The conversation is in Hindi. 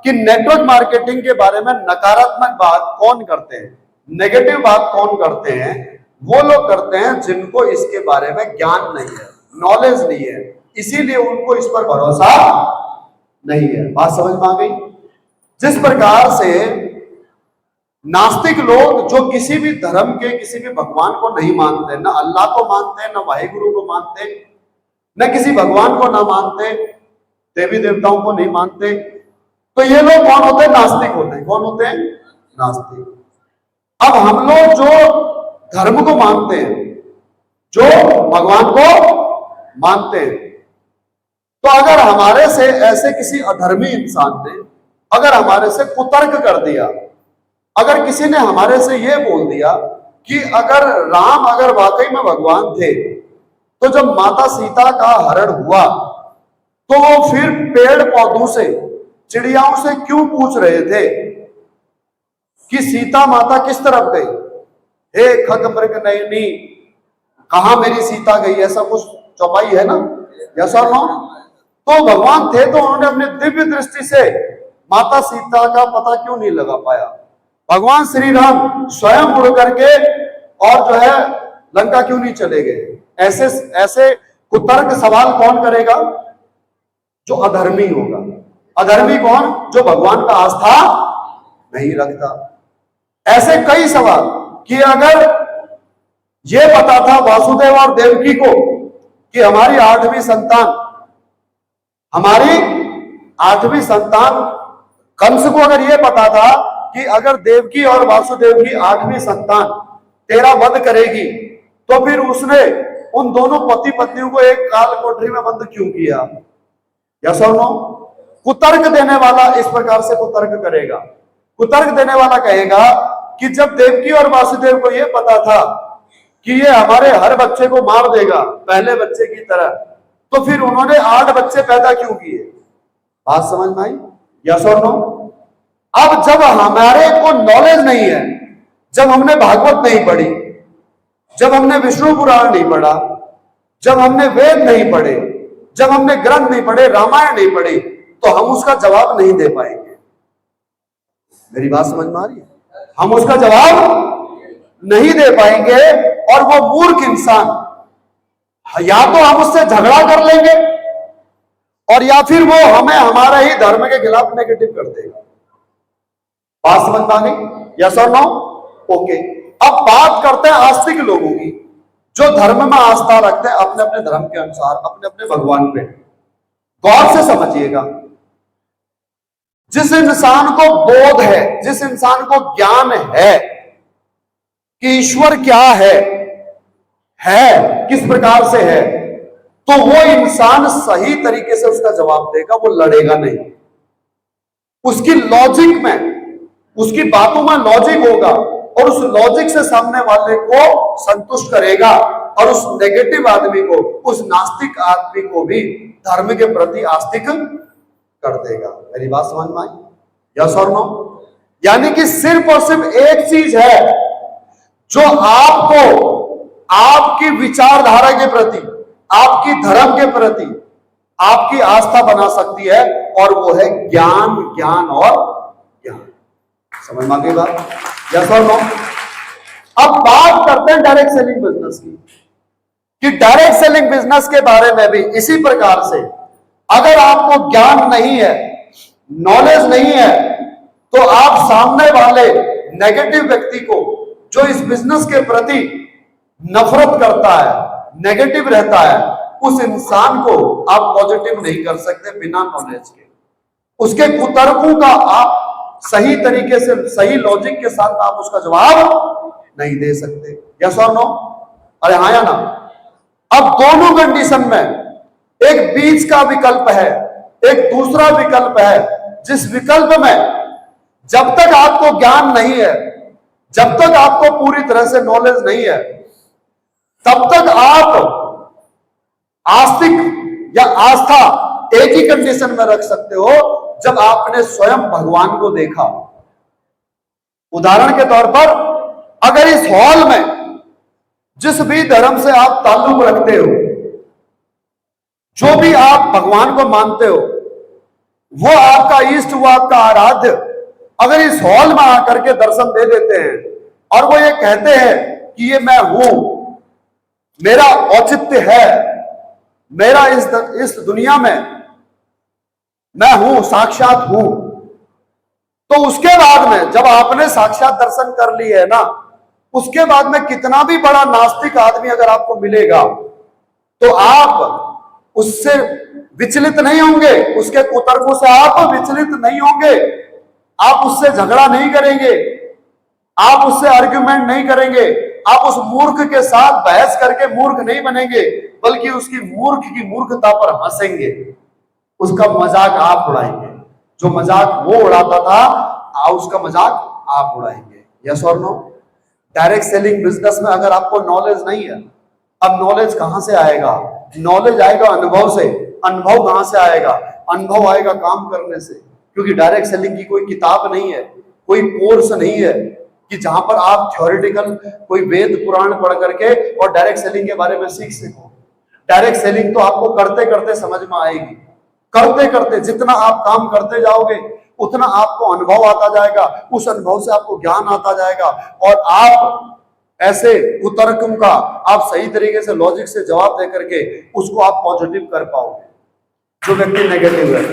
कि नेटवर्क मार्केटिंग के बारे में नकारात्मक बात कौन करते हैं, नेगेटिव बात कौन करते हैं? वो लोग करते हैं जिनको इसके बारे में ज्ञान नहीं है, नॉलेज नहीं है, इसीलिए उनको इस पर भरोसा नहीं है। बात समझ में आ गई? जिस प्रकार से नास्तिक लोग जो किसी भी धर्म के, किसी भी भगवान को नहीं मानते, ना अल्लाह को मानते, ना वाहिगुरु को मानते, न किसी भगवान को ना मानते, देवी देवताओं को नहीं मानते, तो ये लोग कौन होते हैं? नास्तिक होते हैं। कौन होते हैं? नास्तिक। अब हम लोग जो धर्म को मानते हैं, जो भगवान को मानते हैं, तो अगर हमारे से ऐसे किसी अधर्मी इंसान ने अगर हमारे से कुतर्क कर दिया, अगर किसी ने हमारे से यह बोल दिया कि अगर राम अगर वाकई में भगवान थे, तो जब माता सीता का हरण हुआ तो वो फिर पेड़ पौधों से, चिड़ियाओं से क्यों पूछ रहे थे कि सीता माता किस तरफ गई? हे खगमृग नयनी, कहां मेरी सीता गई? ऐसा कुछ चौपाई है ना, ऐसा ना? तो भगवान थे तो उन्होंने अपने दिव्य दृष्टि से माता सीता का पता क्यों नहीं लगा पाया? भगवान श्री राम स्वयं उड़ करके और जो है लंका क्यों नहीं चले गए? ऐसे ऐसे कुतर्क सवाल कौन करेगा? जो अधर्मी होगा। अधर्मी कौन? जो भगवान का आस्था नहीं रखता। ऐसे कई सवाल कि अगर ये पता था वासुदेव और देवकी को कि हमारी आठवीं संतान कंस को अगर ये पता था कि अगर देवकी और वासुदेव की 8वीं संतान तेरा वध करेगी, तो फिर उसने उन दोनों पति पत्नियों को एक काल कोठरी में बंद क्यों किया? यस और नो? कुतर्क देने वाला इस प्रकार से कुतर्क करेगा। कुतर्क देने वाला कहेगा कि जब देवकी और वासुदेव को यह पता था कि ये हमारे हर बच्चे को मार देगा पहले बच्चे की तरह, तो फिर उन्होंने 8 बच्चे पैदा क्यों किए? बात समझ में आई? यस और नो? अब जब हमारे को नॉलेज नहीं है, जब हमने भागवत नहीं पढ़ी, जब हमने विष्णु पुराण नहीं पढ़ा, जब हमने वेद नहीं पढ़े, जब हमने ग्रंथ नहीं पढ़े, रामायण नहीं पढ़ी, तो हम उसका जवाब नहीं दे पाएंगे। मेरी बात समझ में आ रही है? हम उसका जवाब नहीं दे पाएंगे और वो मूर्ख इंसान, या तो हम उससे झगड़ा कर लेंगे और या फिर वो हमें हमारे ही धर्म के खिलाफ नेगेटिव कर देगा। बात समझ में आ गई? यस और नो? ओके। अब बात करते हैं आस्तिक लोगों की, जो धर्म में आस्था रखते हैं अपने अपने धर्म के अनुसार, अपने अपने भगवान पे। गौर से समझिएगा, जिस इंसान को बोध है, जिस इंसान को ज्ञान है कि ईश्वर क्या है किस प्रकार से है, तो वो इंसान सही तरीके से उसका जवाब देगा, वो लड़ेगा नहीं। उसकी लॉजिक में, उसकी बातों में लॉजिक होगा और उस लॉजिक से सामने वाले को संतुष्ट करेगा और उस नेगेटिव आदमी को, उस नास्तिक आदमी को भी धर्म के प्रति आस्तिक कर देगा। मेरी बात समझ में आई? यस और नो? यानी कि सिर्फ और सिर्फ एक चीज है जो आपको आपकी विचारधारा के प्रति, आपकी धर्म के प्रति आपकी आस्था बना सकती है, और वो है ज्ञान, ज्ञान और ज्ञान। समझ में आ गई बात? यस और नो? अब बात करते हैं डायरेक्ट सेलिंग बिजनेस की, कि डायरेक्ट सेलिंग बिजनेस के बारे में भी इसी प्रकार से अगर आपको ज्ञान नहीं है, नॉलेज नहीं है, तो आप सामने वाले नेगेटिव व्यक्ति को, जो इस बिजनेस के प्रति नफरत करता है, नेगेटिव रहता है, उस इंसान को आप पॉजिटिव नहीं कर सकते बिना नॉलेज के। उसके कुतर्कों का आप सही तरीके से, सही लॉजिक के साथ आप उसका जवाब नहीं दे सकते। यस और नो? अरे हाँ या ना? अब दोनों कंडीशन में एक बीच का विकल्प है, एक दूसरा विकल्प है, जिस विकल्प में जब तक आपको ज्ञान नहीं है, जब तक आपको पूरी तरह से नॉलेज नहीं है, तब तक आप आस्तिक या आस्था एक ही कंडीशन में रख सकते हो, जब आपने स्वयं भगवान को देखा। उदाहरण के तौर पर, अगर इस हॉल में जिस भी धर्म से आप ताल्लुक रखते हो, जो भी आप भगवान को मानते हो, वो आपका इष्ट, वो आपका आराध्य अगर इस हॉल में आकर के दर्शन दे देते हैं और वो ये कहते हैं कि ये मैं हूं, मेरा औचित्य है, मेरा इस दुनिया में मैं हूं, साक्षात हूं, तो उसके बाद में जब आपने साक्षात दर्शन कर लिए है ना, उसके बाद में कितना भी बड़ा नास्तिक आदमी अगर आपको मिलेगा तो आप उससे विचलित नहीं होंगे, उसके कुतर्कों से आप विचलित नहीं होंगे, आप उससे झगड़ा नहीं करेंगे, आप उससे आर्ग्यूमेंट नहीं करेंगे, आप उस मूर्ख के साथ बहस करके मूर्ख नहीं बनेंगे, बल्कि उसकी मूर्ख की मूर्खता पर हंसेंगे, उसका मजाक आप उड़ाएंगे, जो मजाक वो उड़ाता था उसका मजाक आप उड़ाएंगे। यस और नो? डायरेक्ट सेलिंग बिजनेस में अगर आपको नॉलेज नहीं है, अब नॉलेज कहां से आएगा? नॉलेज आएगा अनुभव से। अनुभव कहां से आएगा? अनुभव आएगा काम करने से, क्योंकि डायरेक्ट सेलिंग की कोई किताब नहीं है, कोई कोर्स नहीं है कि जहां पर आप थ्योरेटिकल कोई वेद पुराण पढ़ करके और डायरेक्ट सेलिंग के बारे में सीख सको। डायरेक्ट सेलिंग तो आपको करते करते समझ में आएगी, करते करते जितना आप काम करते जाओगे उतना आपको अनुभव आता जाएगा, उस अनुभव से आपको ज्ञान आता जाएगा और आप ऐसे कुतर्कों का आप सही तरीके से लॉजिक से जवाब दे करके उसको आप पॉजिटिव कर पाओगे, जो व्यक्ति नेगेटिव है।